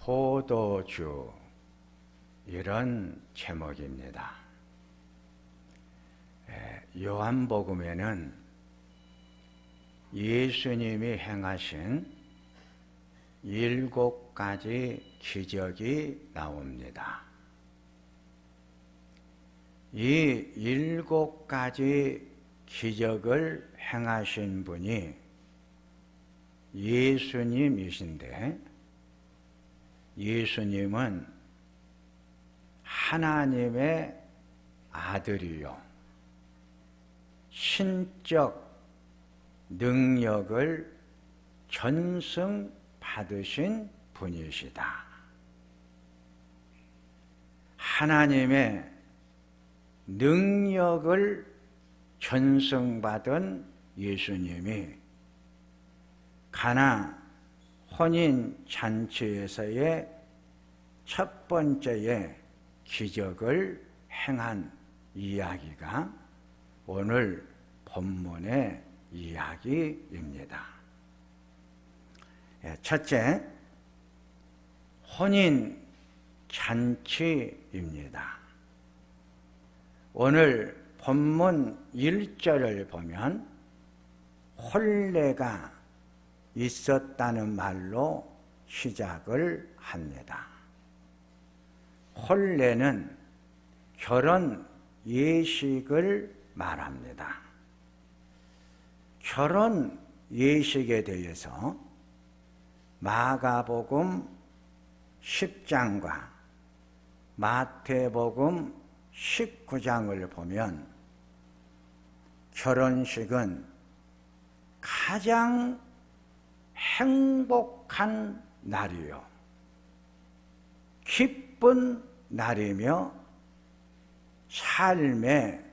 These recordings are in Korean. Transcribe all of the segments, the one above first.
포도주, 이런 제목입니다. 요한복음에는 예수님이 행하신 7가지 기적이 나옵니다. 이 7가지 기적을 행하신 분이 예수님이신데, 예수님은 하나님의 아들이요, 신적 능력을 전승받으신 분이시다. 하나님의 능력을 전승받은 예수님이 가나 혼인잔치에서의 첫 번째의 기적을 행한 이야기가 오늘 본문의 이야기입니다. 첫째, 혼인잔치입니다. 오늘 본문 1절을 보면 혼례가 있었다는 말로 시작을 합니다. 혼례는 결혼 예식을 말합니다. 결혼 예식에 대해서 마가복음 10장과 마태복음 19장을 보면 결혼식은 가장 행복한 날이요, 기쁜 날이며 삶의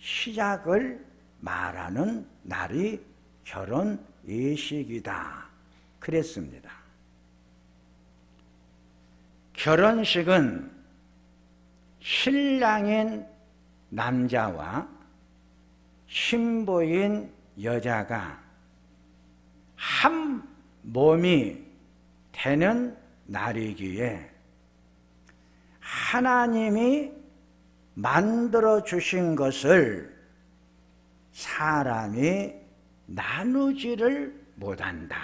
시작을 말하는 날이 결혼 예식이다 그랬습니다. 결혼식은 신랑인 남자와 신부인 여자가 한 몸이 되는 날이기에 하나님이 만들어 주신 것을 사람이 나누지를 못한다.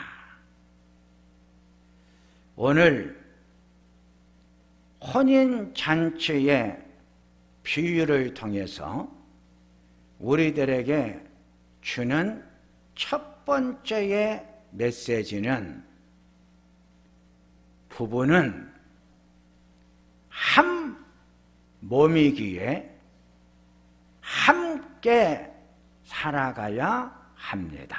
오늘 혼인잔치의 비유를 통해서 우리들에게 주는 첫 번째의 메시지는, 부부는 한 몸이기에 함께 살아가야 합니다.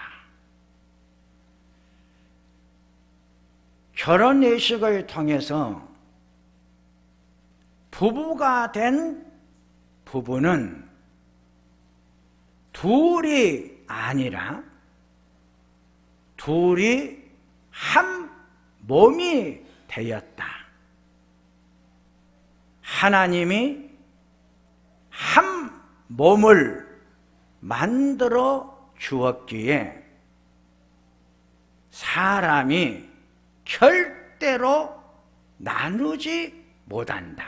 결혼 예식을 통해서 부부가 된 부부는 둘이 아니라 둘이 한 몸이 되었다. 하나님이 한 몸을 만들어 주었기에 사람이 절대로 나누지 못한다.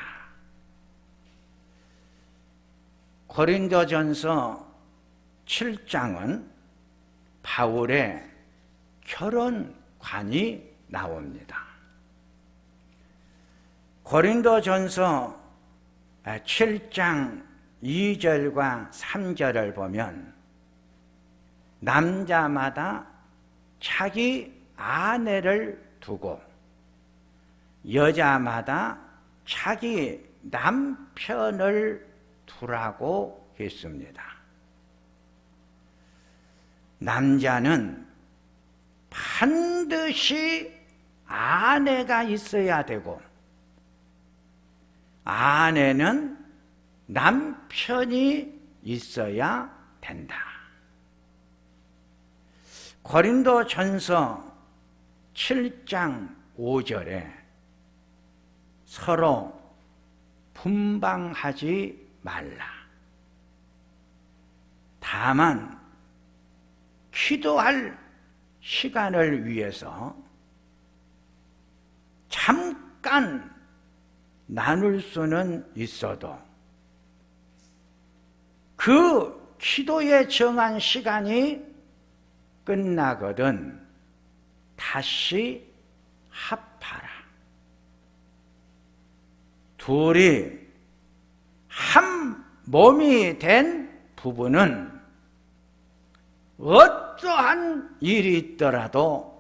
고린도전서 7장은 바울의 결혼관이 나옵니다. 고린도전서 7장 2절과 3절을 보면 남자마다 자기 아내를 두고 여자마다 자기 남편을 두라고 했습니다. 남자는 반드시 아내가 있어야 되고 아내는 남편이 있어야 된다. 고린도전서 7장 5절에 서로 분방하지 말라. 다만 기도할 시간을 위해서 잠깐 잠깐 나눌 수는 있어도 그 기도에 정한 시간이 끝나거든 다시 합하라. 둘이 한 몸이 된 부부는 어떠한 일이 있더라도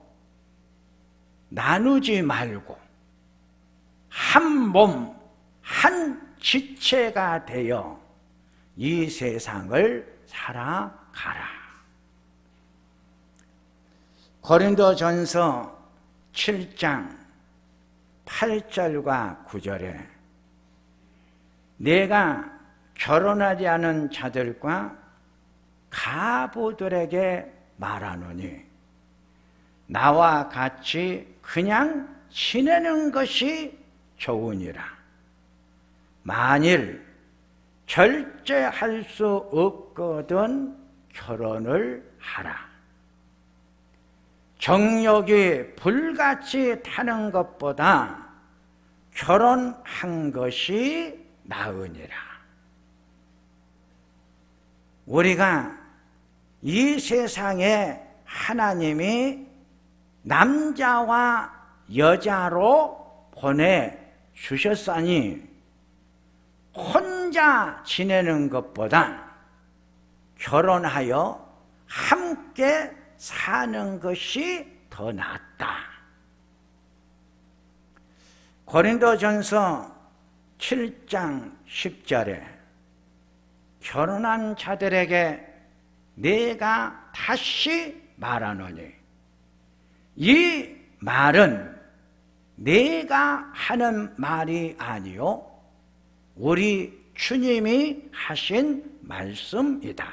나누지 말고 한 몸, 한 지체가 되어 이 세상을 살아가라. 고린도전서 7장 8절과 9절에 내가 결혼하지 않은 자들과 가부들에게 말하노니 나와 같이 그냥 지내는 것이 좋으니라. 만일 절제할 수 없거든 결혼을 하라. 정욕이 불같이 타는 것보다 결혼한 것이 나으니라. 우리가 이 세상에 하나님이 남자와 여자로 보내주셨으니 혼자 지내는 것보다 결혼하여 함께 사는 것이 더 낫다. 고린도전서 7장 10절에 결혼한 자들에게 내가 다시 말하노니 이 말은 내가 하는 말이 아니요 우리 주님이 하신 말씀이다.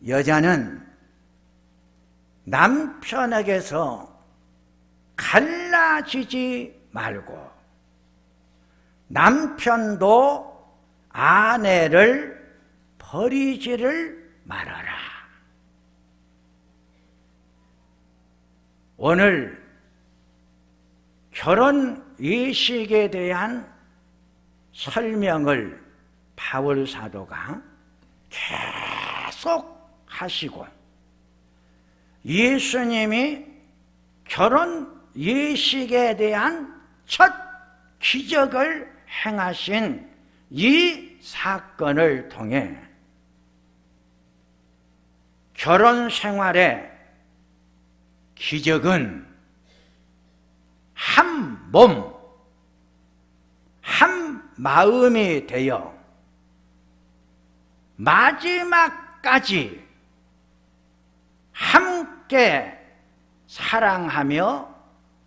여자는 남편에게서 갈라지지 말고 남편도 아내를 버리지를 말아라. 오늘 결혼 예식에 대한 설명을 바울 사도가 계속 하시고 예수님이 결혼 예식에 대한 첫 기적을 행하신 이 사건을 통해 결혼 생활의 기적은 한 몸, 한 마음이 되어 마지막까지 함께 사랑하며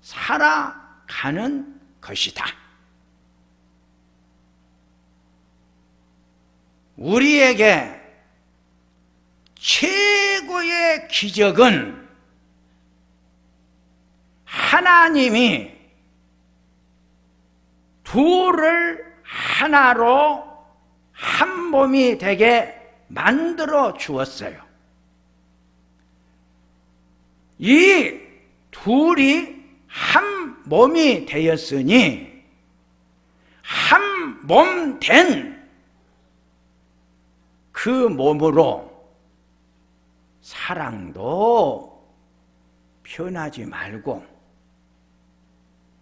살아가는 것이다. 우리에게 최고의 기적은 하나님이 둘을 하나로 한 몸이 되게 만들어 주었어요. 이 둘이 한 몸이 되었으니 한 몸 된 그 몸으로 사랑도 변하지 말고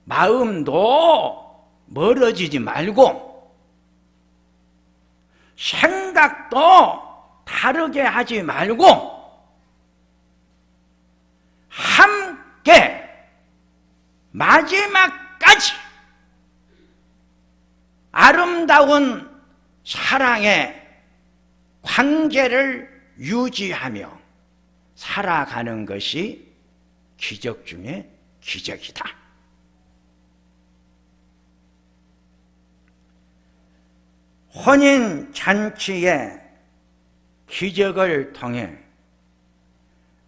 마음도 멀어지지 말고 생각도 다르게 하지 말고 함께 마지막까지 아름다운 사랑의 관계를 유지하며 살아가는 것이 기적 중에 기적이다. 혼인 잔치의 기적을 통해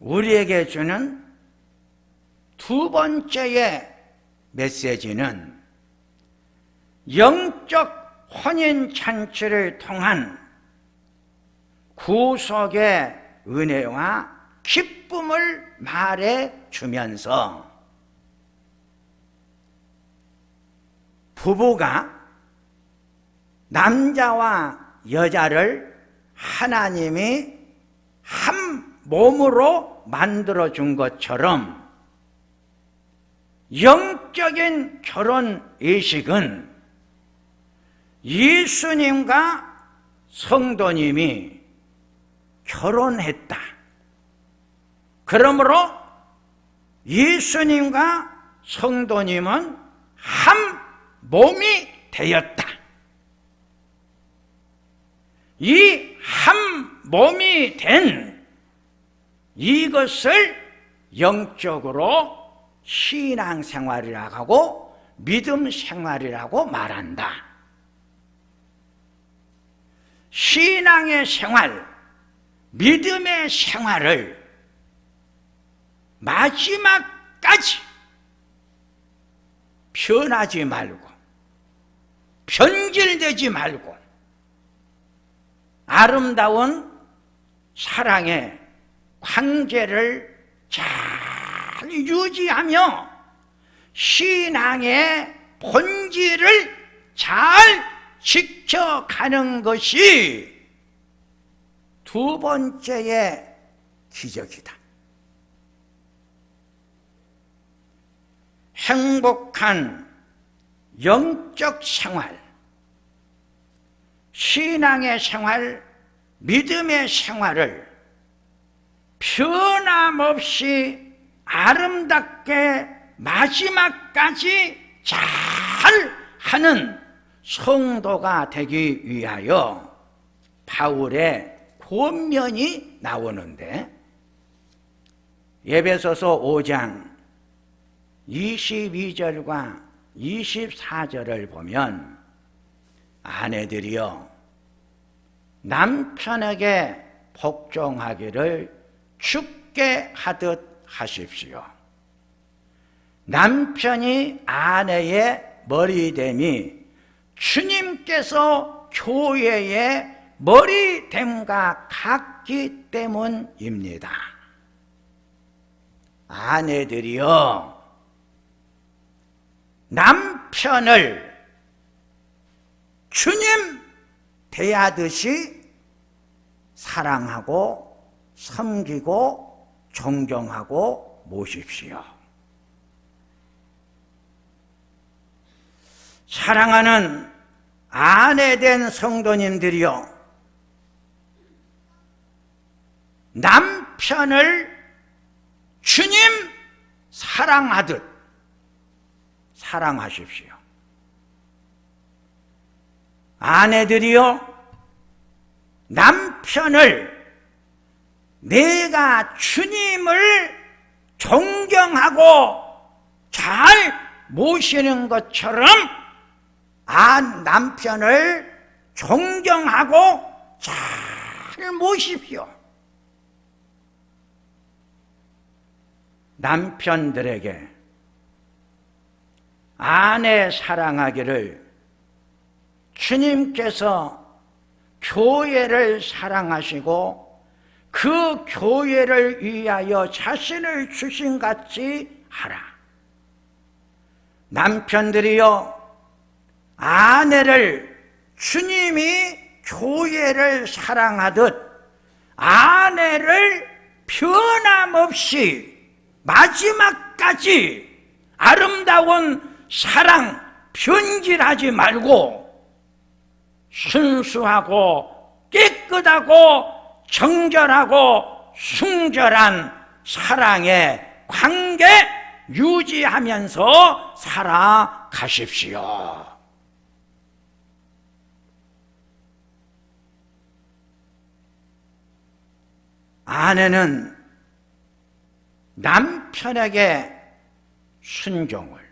우리에게 주는 두 번째의 메시지는 영적 혼인 잔치를 통한 구속의 은혜와 기쁨을 말해 주면서 부부가 남자와 여자를 하나님이 한 몸으로 만들어준 것처럼 영적인 결혼 의식은 예수님과 성도님이 결혼했다. 그러므로 예수님과 성도님은 한 몸이 되었다. 이 한 몸이 된 이것을 영적으로 신앙생활이라고 하고 믿음 생활이라고 말한다. 신앙의 생활, 믿음의 생활을 마지막까지 변하지 말고 변질되지 말고 아름다운 사랑의 관계를 잘 유지하며 신앙의 본질을 잘 지켜가는 것이 두 번째의 기적이다. 행복한 영적 생활, 신앙의 생활, 믿음의 생활을 변함없이 아름답게 마지막까지 잘 하는 성도가 되기 위하여 바울의 권면이 나오는데, 에베소서 5장 22절과 24절을 보면 아내들이여 남편에게 복종하기를 죽게 하듯 하십시오. 남편이 아내의 머리됨이 주님께서 교회의 머리됨과 같기 때문입니다. 아내들이여 남편을 주님 대하듯이 사랑하고 섬기고 존경하고 모십시오. 사랑하는 아내된 성도님들이여 남편을 주님 사랑하듯 사랑하십시오. 아내들이여 남편을 내가 주님을 존경하고 잘 모시는 것처럼 남편을 존경하고 잘 모십시오. 남편들에게 아내 사랑하기를 주님께서 교회를 사랑하시고 그 교회를 위하여 자신을 주신 같이 하라. 남편들이여 아내를 주님이 교회를 사랑하듯 아내를 변함없이 마지막까지 아름다운 사랑 변질하지 말고 순수하고 깨끗하고 정결하고 순결한 사랑의 관계 유지하면서 살아가십시오. 아내는 남편에게 순종을,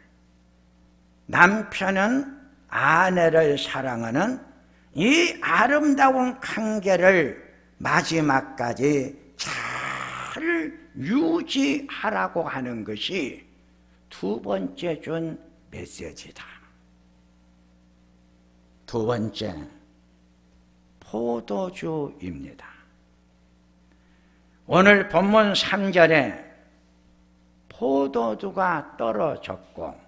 남편은 아내를 사랑하는 이 아름다운 관계를 마지막까지 잘 유지하라고 하는 것이 두 번째 준 메시지다. 두 번째, 포도주입니다. 오늘 본문 3절에 포도주가 떨어졌고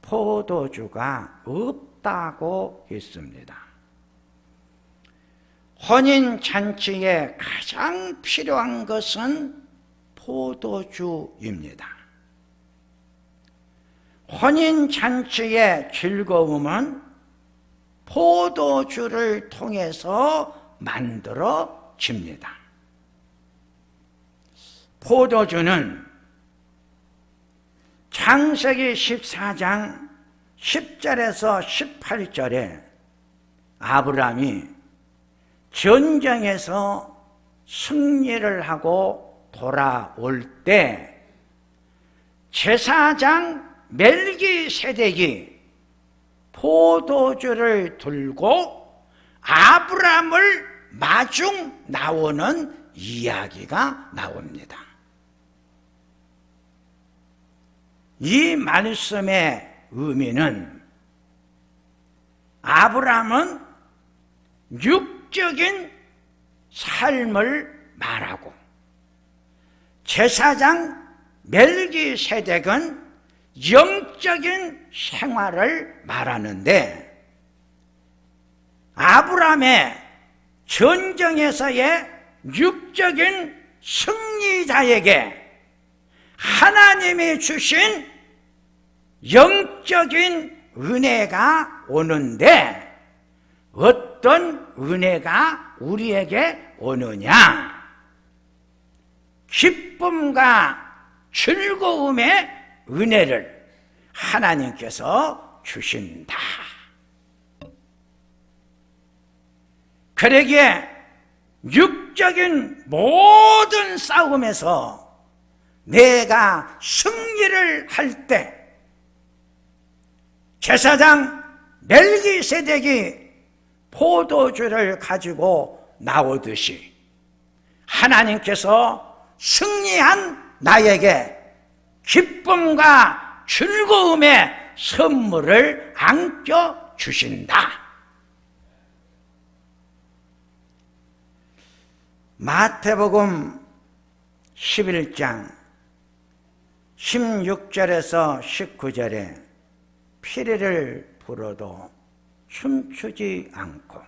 포도주가 없다고 했습니다. 혼인잔치에 가장 필요한 것은 포도주입니다. 혼인잔치의 즐거움은 포도주를 통해서 만들어집니다. 포도주는 창세기 14장 10절에서 18절에 아브라함이 전쟁에서 승리를 하고 돌아올 때 제사장 멜기세덱이 포도주를 들고 아브라함을 마중 나오는 이야기가 나옵니다. 이 말씀의 의미는 아브라함은 육적인 삶을 말하고 제사장 멜기세덱은 영적인 생활을 말하는데 아브라함의 전쟁에서의 육적인 승리자에게 하나님이 주신 영적인 은혜가 오는데 어떤 은혜가 우리에게 오느냐? 기쁨과 즐거움의 은혜를 하나님께서 주신다. 그러기에 육적인 모든 싸움에서 내가 승리를 할 때 제사장 멜기세덱이 포도주를 가지고 나오듯이 하나님께서 승리한 나에게 기쁨과 즐거움의 선물을 안겨 주신다. 마태복음 11장 16절에서 19절에 피리를 불어도 춤추지 않고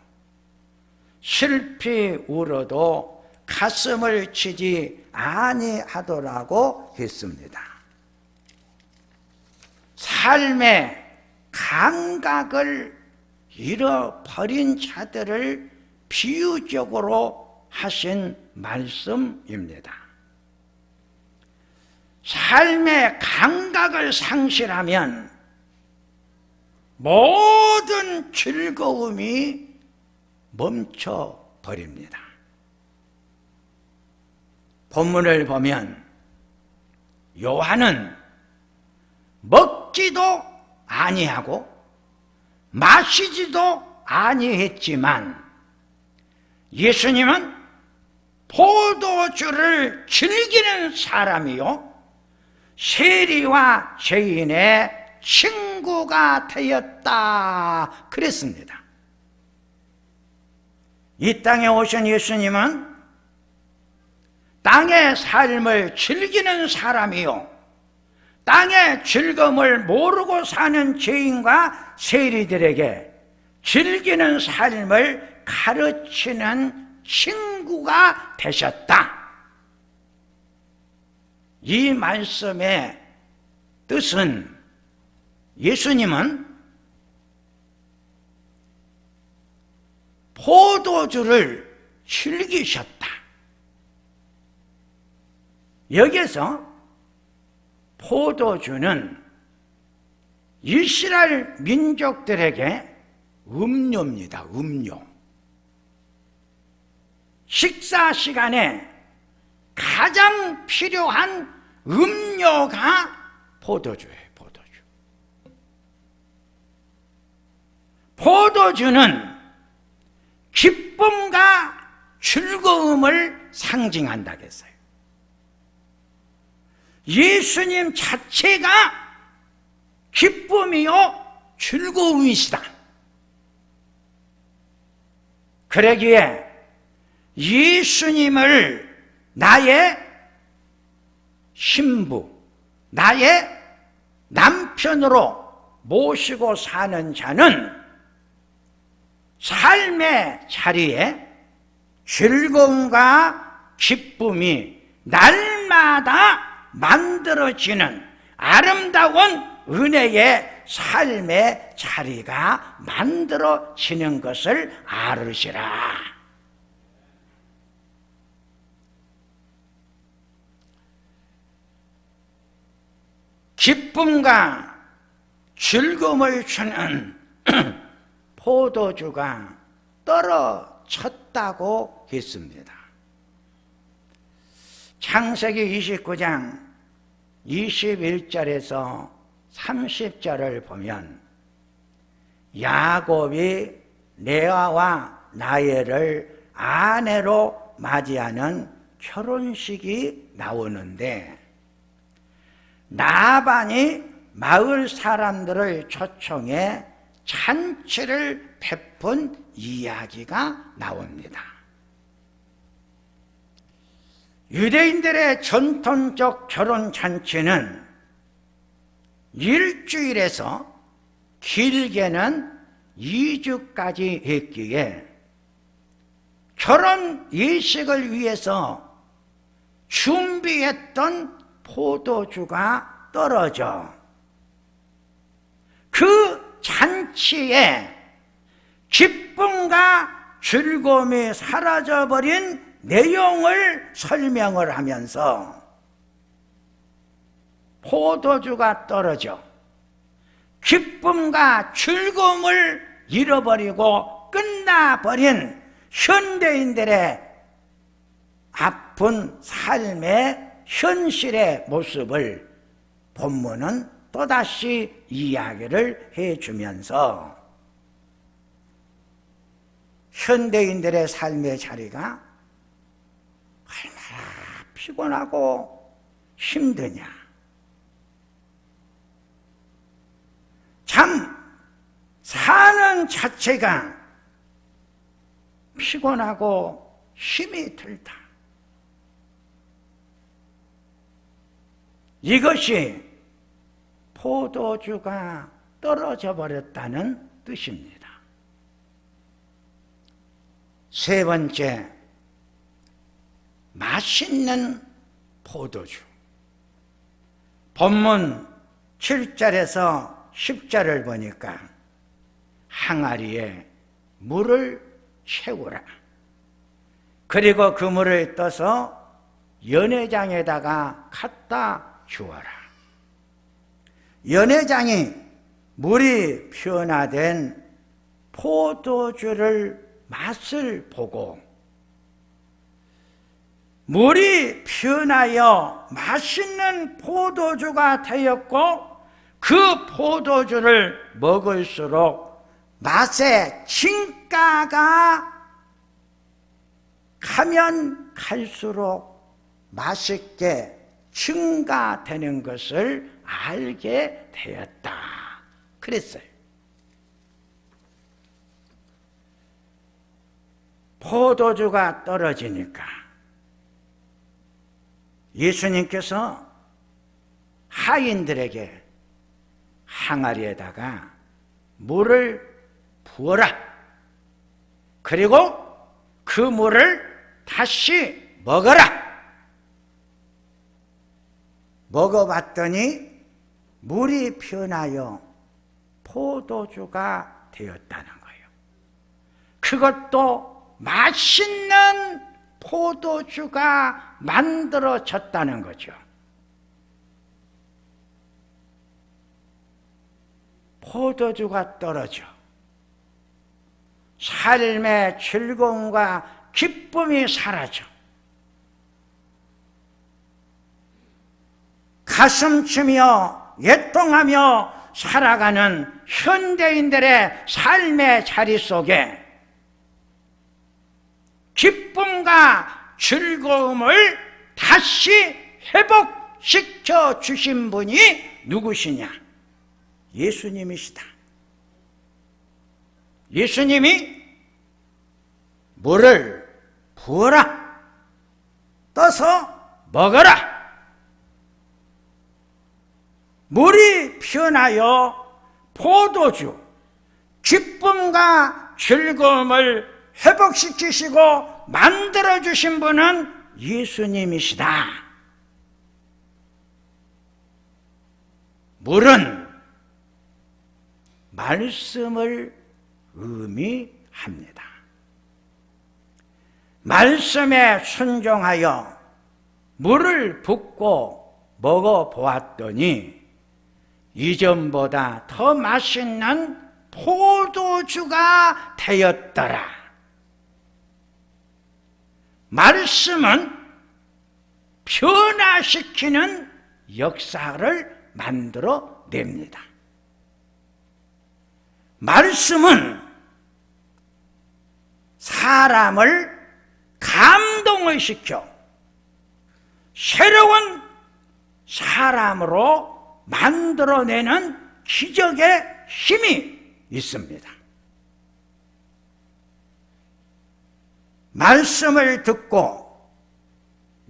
슬피 울어도 가슴을 치지 아니하더라고 했습니다. 삶의 감각을 잃어버린 자들을 비유적으로 하신 말씀입니다. 삶의 감각을 상실하면 모든 즐거움이 멈춰버립니다. 본문을 보면 요한은 먹지도 아니하고 마시지도 아니했지만 예수님은 포도주를 즐기는 사람이요 세리와 죄인의 친구가 되었다 그랬습니다. 이 땅에 오신 예수님은 땅의 삶을 즐기는 사람이요 땅의 즐거움을 모르고 사는 죄인과 세리들에게 즐기는 삶을 가르치는 친구가 되셨다. 이 말씀의 뜻은 예수님은 포도주를 즐기셨다. 여기서 포도주는 이스라엘 민족들에게 음료입니다. 음료. 식사 시간에 가장 필요한 음료가 포도주예요. 포도주는 기쁨과 즐거움을 상징한다고 했어요. 예수님 자체가 기쁨이요 즐거움이시다. 그러기에 예수님을 나의 신부, 나의 남편으로 모시고 사는 자는 삶의 자리에 즐거움과 기쁨이 날마다 만들어지는 아름다운 은혜의 삶의 자리가 만들어지는 것을 알으시라. 기쁨과 즐거움을 주는 포도주가 떨어졌다고 했습니다. 창세기 29장 21절에서 30절을 보면 야곱이 레아와 라헬을 아내로 맞이하는 결혼식이 나오는데 라반이 마을 사람들을 초청해 잔치를 베푼 이야기가 나옵니다. 유대인들의 전통적 결혼 잔치는 일주일에서 길게는 2주까지 했기에 결혼 예식을 위해서 준비했던 포도주가 떨어져 그 잔치에 기쁨과 즐거움이 사라져버린 내용을 설명을 하면서 포도주가 떨어져 기쁨과 즐거움을 잃어버리고 끝나버린 현대인들의 아픈 삶의 현실의 모습을 본문은 또다시 이야기를 해주면서 현대인들의 삶의 자리가 얼마나 피곤하고 힘드냐. 참 사는 자체가 피곤하고 힘이 들다. 이것이 포도주가 떨어져 버렸다는 뜻입니다. 세 번째, 맛있는 포도주. 본문 7절에서 10절을 보니까 항아리에 물을 채우라. 그리고 그 물을 떠서 연회장에다가 갖다 주어라. 연회장이 물이 변화된 포도주를 맛을 보고 물이 변하여 맛있는 포도주가 되었고 그 포도주를 먹을수록 맛의 진가가 가면 갈수록 맛있게 증가되는 것을 알게 되었다. 그랬어요. 포도주가 떨어지니까 예수님께서 하인들에게 항아리에다가 물을 부어라. 그리고 그 물을 다시 먹어라. 먹어봤더니 물이 변하여 포도주가 되었다는 거예요. 그것도 맛있는 포도주가 만들어졌다는 거죠. 포도주가 떨어져 삶의 즐거움과 기쁨이 사라져 가슴치며 애통하며 살아가는 현대인들의 삶의 자리 속에 기쁨과 즐거움을 다시 회복시켜 주신 분이 누구시냐? 예수님이시다. 예수님이 물을 부어라. 떠서 먹어라. 물이 변하여 포도주, 기쁨과 즐거움을 회복시키시고 만들어주신 분은 예수님이시다. 물은 말씀을 의미합니다. 말씀에 순종하여 물을 붓고 먹어보았더니 이전보다 더 맛있는 포도주가 되었더라. 말씀은 변화시키는 역사를 만들어냅니다. 말씀은 사람을 감동을 시켜 새로운 사람으로 만들어내는 기적의 힘이 있습니다. 말씀을 듣고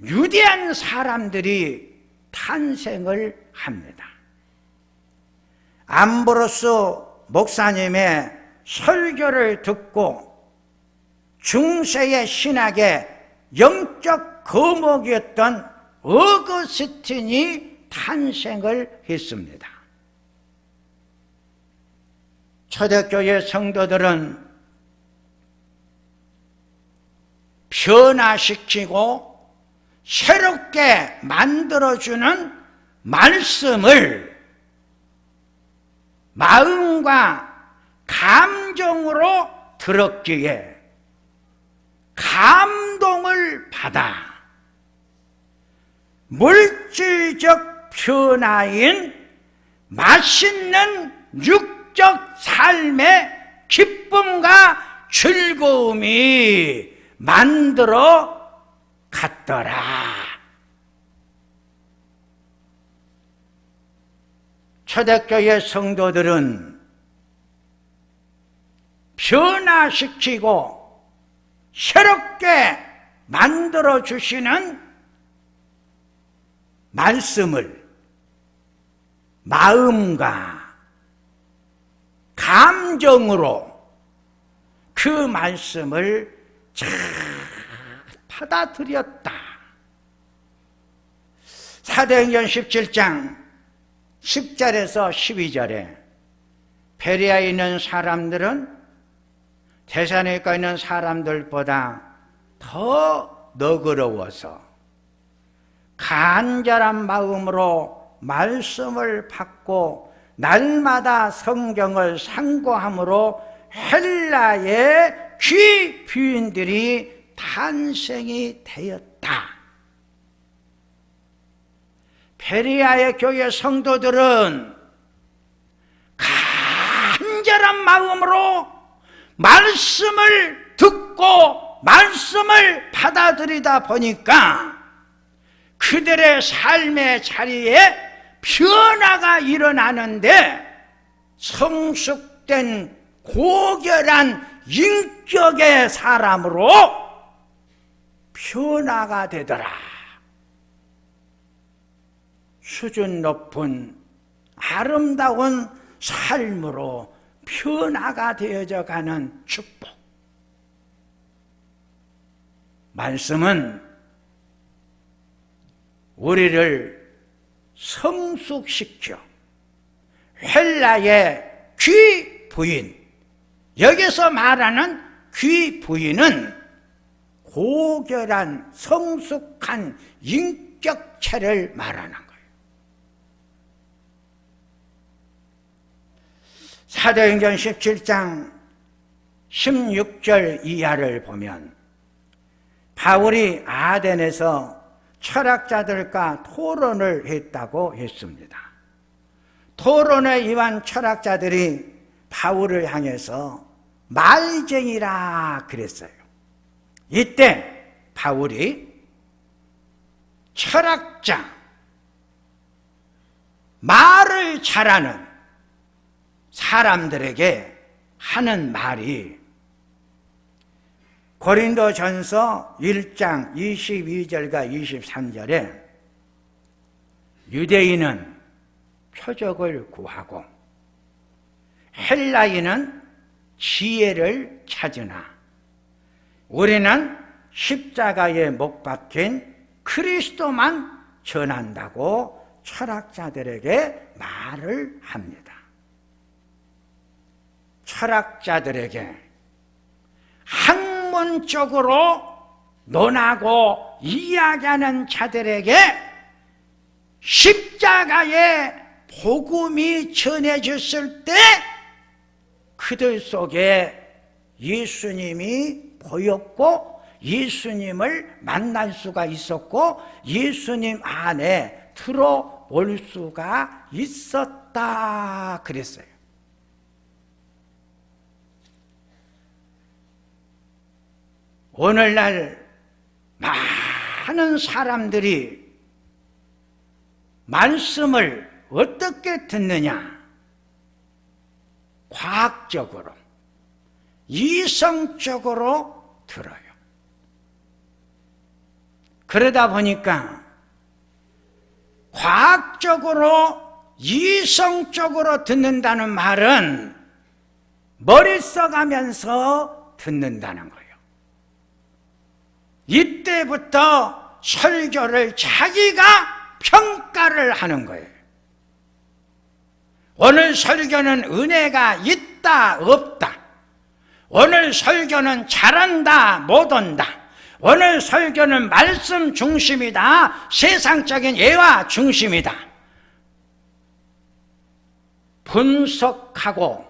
유대한 사람들이 탄생을 합니다. 암브로스 목사님의 설교를 듣고 중세의 신학의 영적 거목이었던 어거스틴이 탄생을 했습니다. 초대교회 성도들은 변화시키고 새롭게 만들어주는 말씀을 마음과 감정으로 들었기에 감동을 받아 물질적 변화인 맛있는 육적 삶의 기쁨과 즐거움이 만들어 갔더라. 초대교회 성도들은 변화시키고 새롭게 만들어주시는 말씀을 마음과 감정으로 그 말씀을 잘 받아들였다. 사도행전 17장 10절에서 12절에 베레아에 있는 사람들은 데살로니가에 있는 사람들보다 더 너그러워서 간절한 마음으로 말씀을 받고 날마다 성경을 상고함으로 헬라의 귀부인들이 탄생이 되었다. 베레아의 교회 성도들은 간절한 마음으로 말씀을 듣고 말씀을 받아들이다 보니까 그들의 삶의 자리에 변화가 일어나는데 성숙된 고결한 인격의 사람으로 변화가 되더라. 수준 높은 아름다운 삶으로 변화가 되어져 가는 축복. 말씀은 우리를 성숙시켜 헬라의 귀부인, 여기서 말하는 귀부인은 고결한 성숙한 인격체를 말하는 거예요. 사도행전 17장 16절 이하를 보면 바울이 아덴에서 철학자들과 토론을 했다고 했습니다. 토론에 임한 철학자들이 바울을 향해서 말쟁이라 그랬어요. 이때 바울이 철학자, 말을 잘하는 사람들에게 하는 말이 고린도전서 1장 22절과 23절에 유대인은 표적을 구하고 헬라인은 지혜를 찾으나 우리는 십자가에 못 박힌 그리스도만 전한다고 철학자들에게 말을 합니다. 철학자들에게 학문적으로 논하고 이야기하는 자들에게 십자가의 복음이 전해졌을 때 그들 속에 예수님이 보였고 예수님을 만날 수가 있었고 예수님 안에 들어올 수가 있었다 그랬어요. 오늘날 많은 사람들이 말씀을 어떻게 듣느냐? 과학적으로, 이성적으로 들어요. 그러다 보니까 과학적으로, 이성적으로 듣는다는 말은 머리 써가면서 듣는다는 거예요. 이때부터 설교를 자기가 평가를 하는 거예요. 오늘 설교는 은혜가 있다 없다, 오늘 설교는 잘한다 못한다, 오늘 설교는 말씀 중심이다 세상적인 예화 중심이다, 분석하고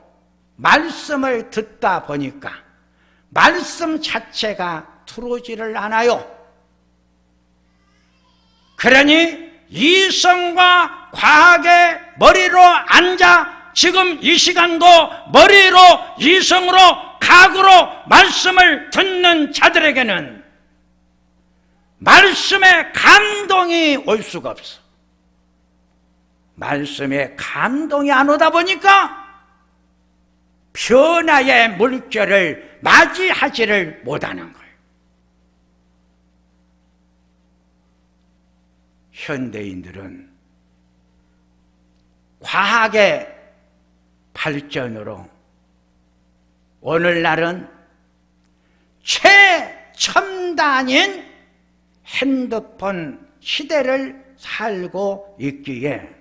말씀을 듣다 보니까 말씀 자체가 들어오지를 않아요. 그러니 이성과 과학의 머리로 앉아 지금 이 시간도 머리로, 이성으로, 과학으로 말씀을 듣는 자들에게는 말씀에 감동이 올 수가 없어. 말씀에 감동이 안 오다 보니까 변화의 물결을 맞이하지를 못하는 거예요. 현대인들은 과학의 발전으로 오늘날은 최첨단인 핸드폰 시대를 살고 있기에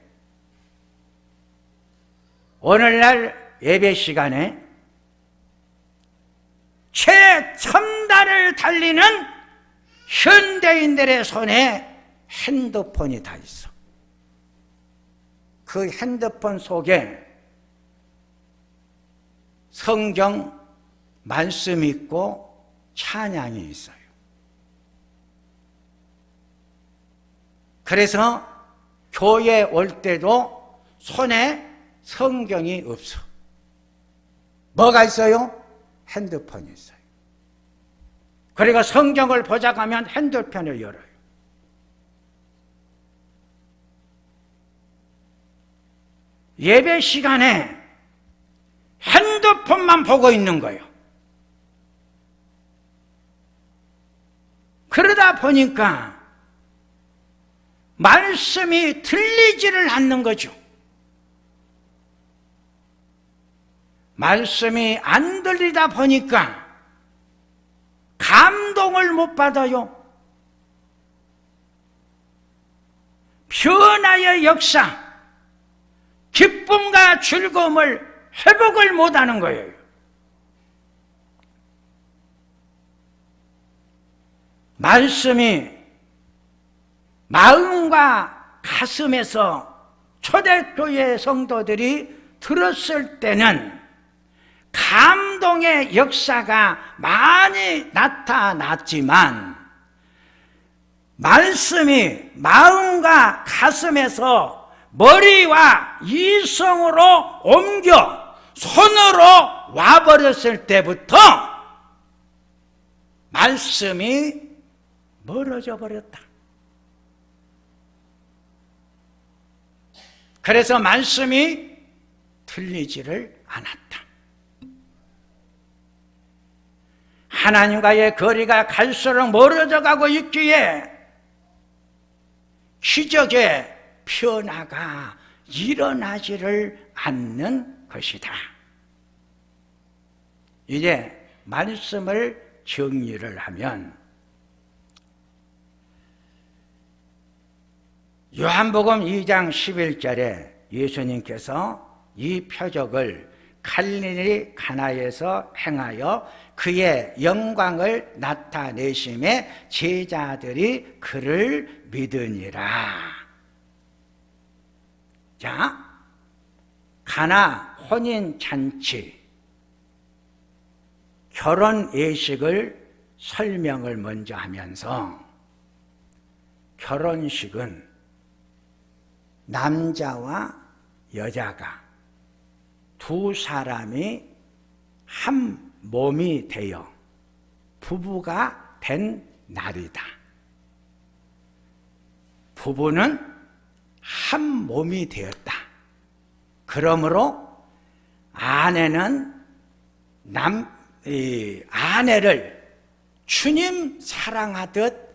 오늘날 예배 시간에 최첨단을 달리는 현대인들의 손에 핸드폰이 다 있어. 그 핸드폰 속에 성경 말씀이 있고 찬양이 있어요. 그래서 교회 올 때도 손에 성경이 없어. 뭐가 있어요? 핸드폰이 있어요. 그리고 성경을 보자고 하면 핸드폰을 열어요. 예배 시간에 핸드폰만 보고 있는 거예요. 그러다 보니까 말씀이 들리지를 않는 거죠. 말씀이 안 들리다 보니까 감동을 못 받아요. 변화의 역사, 기쁨과 즐거움을 회복을 못하는 거예요. 말씀이 마음과 가슴에서 초대교회 성도들이 들었을 때는 감동의 역사가 많이 나타났지만 말씀이 마음과 가슴에서 머리와 이성으로 옮겨 손으로 와버렸을 때부터 말씀이 멀어져 버렸다. 그래서 말씀이 들리지를 않았다. 하나님과의 거리가 갈수록 멀어져 가고 있기에 기적의 변화가 일어나지를 않는 것이다. 이제 말씀을 정리를 하면 요한복음 2장 11절에 예수님께서 이 표적을 갈릴리 가나에서 행하여 그의 영광을 나타내심에 제자들이 그를 믿으니라. 자, 가나 혼인잔치, 결혼 예식을 설명을 먼저 하면서 결혼식은 남자와 여자가 두 사람이 한 몸이 되어 부부가 된 날이다. 부부는 한 몸이 되었다. 그러므로 아내는 아내를 주님 사랑하듯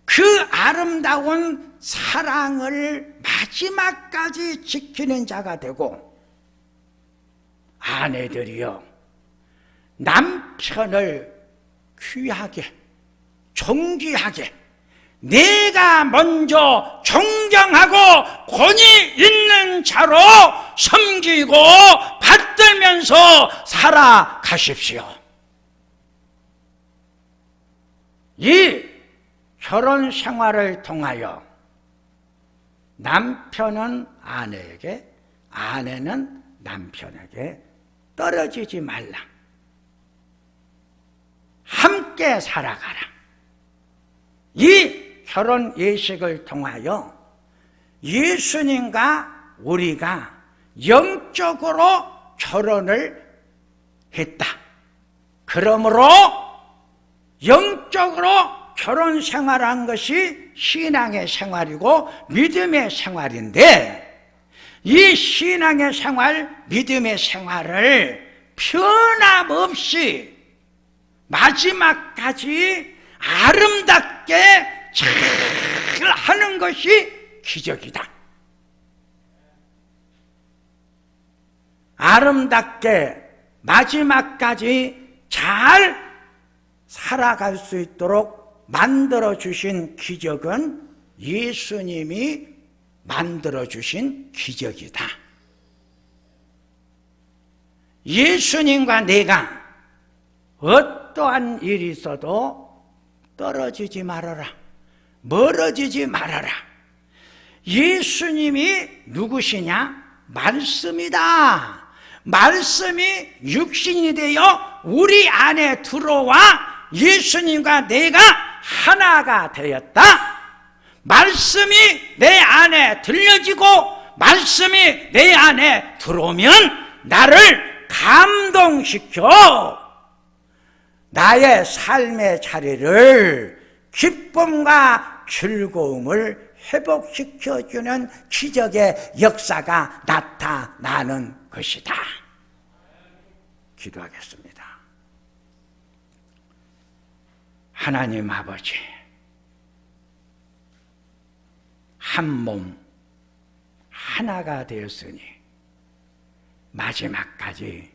그 아름다운 사랑을 마지막까지 지키는 자가 되고, 아내들이여 남편을 귀하게 존귀하게 내가 먼저 존경하고 권위 있는 자로 섬기고 받들면서 살아가십시오. 이 결혼 생활을 통하여 남편은 아내에게, 아내는 남편에게 떨어지지 말라. 함께 살아가라. 이 결혼 예식을 통하여 예수님과 우리가 영적으로 결혼을 했다. 그러므로 영적으로 결혼 생활한 것이 신앙의 생활이고 믿음의 생활인데, 이 신앙의 생활, 믿음의 생활을 변함없이 마지막까지 아름답게 잘 하는 것이 기적이다. 아름답게 마지막까지 잘 살아갈 수 있도록 만들어주신 기적은 예수님이 만들어주신 기적이다. 예수님과 내가 어떠한 일이 있어도 떨어지지 말아라. 멀어지지 말아라. 예수님이 누구시냐? 말씀이다. 말씀이 육신이 되어 우리 안에 들어와 예수님과 내가 하나가 되었다. 말씀이 내 안에 들려지고 말씀이 내 안에 들어오면 나를 감동시켜 나의 삶의 자리를 기쁨과 즐거움을 회복시켜주는 기적의 역사가 나타나는 것이다. 기도하겠습니다. 하나님 아버지, 한 몸 하나가 되었으니 마지막까지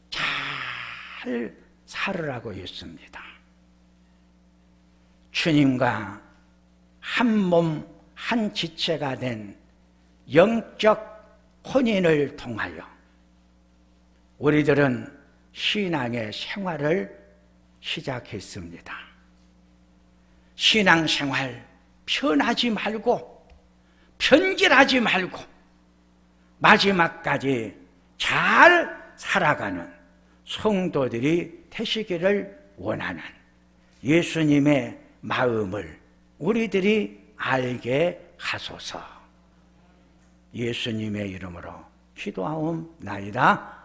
잘 살으라고 했습니다. 주님과 한 몸 한 지체가 된 영적 혼인을 통하여 우리들은 신앙의 생활을 시작했습니다. 신앙생활 편하지 말고 편질하지 말고 마지막까지 잘 살아가는 성도들이 되시기를 원하는 예수님의 마음을 우리들이 알게 하소서. 예수님의 이름으로 기도하옵나이다.